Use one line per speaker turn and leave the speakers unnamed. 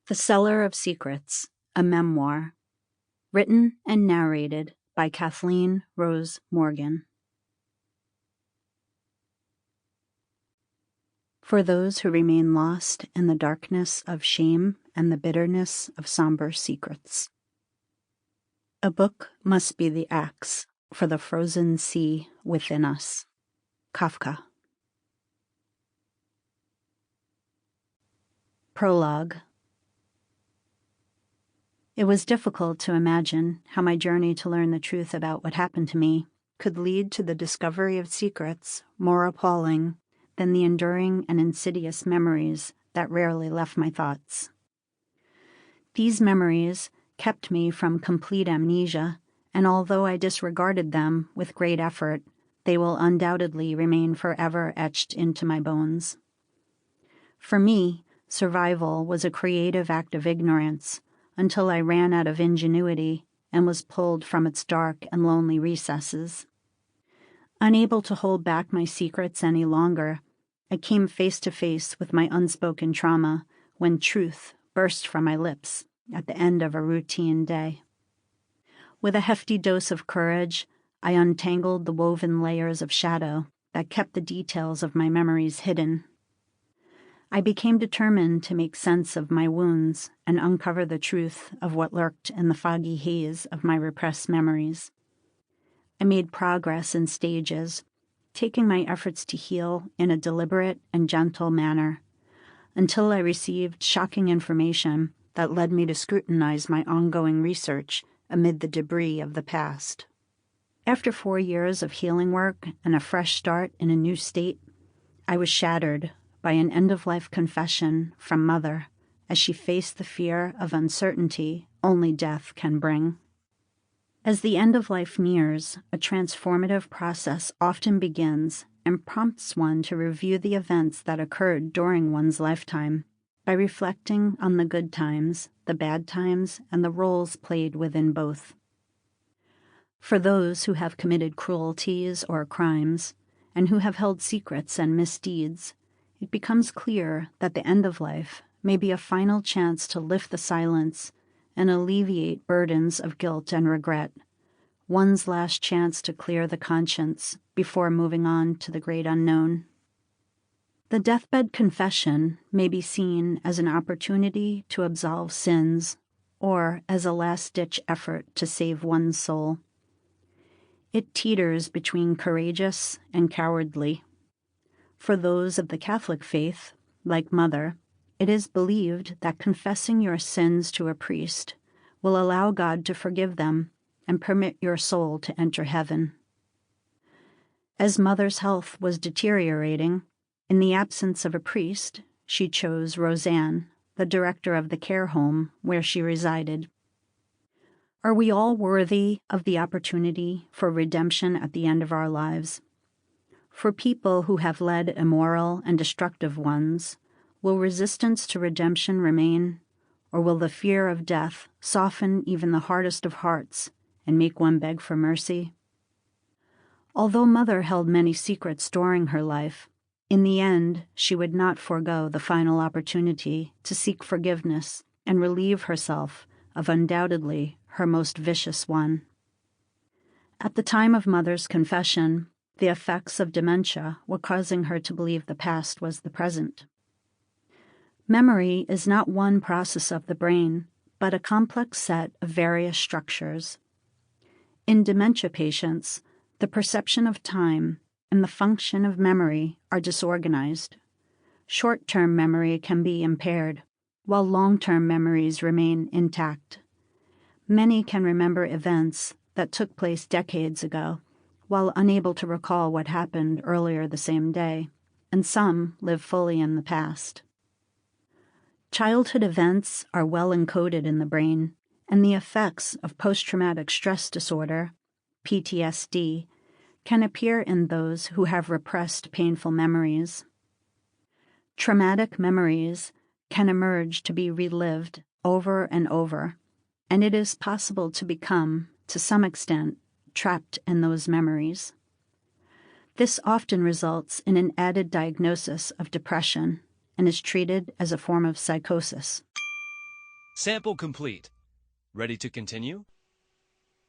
The Seller of Secrets, a Memoir, written and narrated by Kathleen Rose Morgan. For those who remain lost in the darkness of shame and the bitterness of somber secrets. A book must be the axe for the frozen sea within us. Kafka. Prologue. It was difficult to imagine how my journey to learn the truth about what happened to me could lead to the discovery of secrets more appalling than the enduring and insidious memories that rarely left my thoughts. These memories kept me from complete amnesia, and although I disregarded them with great effort, they will undoubtedly remain forever etched into my bones. For me, survival was a creative act of ignorance, until I ran out of ingenuity and was pulled from its dark and lonely recesses. Unable to hold back my secrets any longer, I came face to face with my unspoken trauma when truth burst from my lips at the end of a routine day. With a hefty dose of courage, I untangled the woven layers of shadow that kept the details of my memories hidden. I became determined to make sense of my wounds and uncover the truth of what lurked in the foggy haze of my repressed memories. I made progress in stages, taking my efforts to heal in a deliberate and gentle manner, until I received shocking information that led me to scrutinize my ongoing research amid the debris of the past. After 4 years of healing work and a fresh start in a new state, I was shattered by an end-of-life confession from Mother as she faced the fear of uncertainty only death can bring. As the end of life nears, a transformative process often begins and prompts one to review the events that occurred during one's lifetime by reflecting on the good times, the bad times, and the roles played within both. For those who have committed cruelties or crimes, and who have held secrets and misdeeds, it becomes clear that the end of life may be a final chance to lift the silence and alleviate burdens of guilt and regret, one's last chance to clear the conscience before moving on to the great unknown. The deathbed confession may be seen as an opportunity to absolve sins or as a last-ditch effort to save one's soul. It teeters between courageous and cowardly. For those of the Catholic faith, like Mother, it is believed that confessing your sins to a priest will allow God to forgive them and permit your soul to enter heaven. As Mother's health was deteriorating, in the absence of a priest, she chose Roseanne, the director of the care home where she resided. Are we all worthy of the opportunity for redemption at the end of our lives? For people who have led immoral and destructive ones, will resistance to redemption remain, or will the fear of death soften even the hardest of hearts and make one beg for mercy? Although Mother held many secrets during her life, in the end she would not forego the final opportunity to seek forgiveness and relieve herself of undoubtedly her most vicious one. At the time of Mother's confession, the effects of dementia were causing her to believe the past was the present. Memory is not one process of the brain, but a complex set of various structures. In dementia patients, the perception of time and the function of memory are disorganized. Short-term memory can be impaired, while long-term memories remain intact. Many can remember events that took place decades ago, while unable to recall what happened earlier the same day, and some live fully in the past. Childhood events are well encoded in the brain, and the effects of post-traumatic stress disorder, PTSD, can appear in those who have repressed painful memories. Traumatic memories can emerge to be relived over and over, and it is possible to become, to some extent, trapped in those memories. This often results in an added diagnosis of depression and is treated as a form of psychosis.
Sample complete. Ready to continue?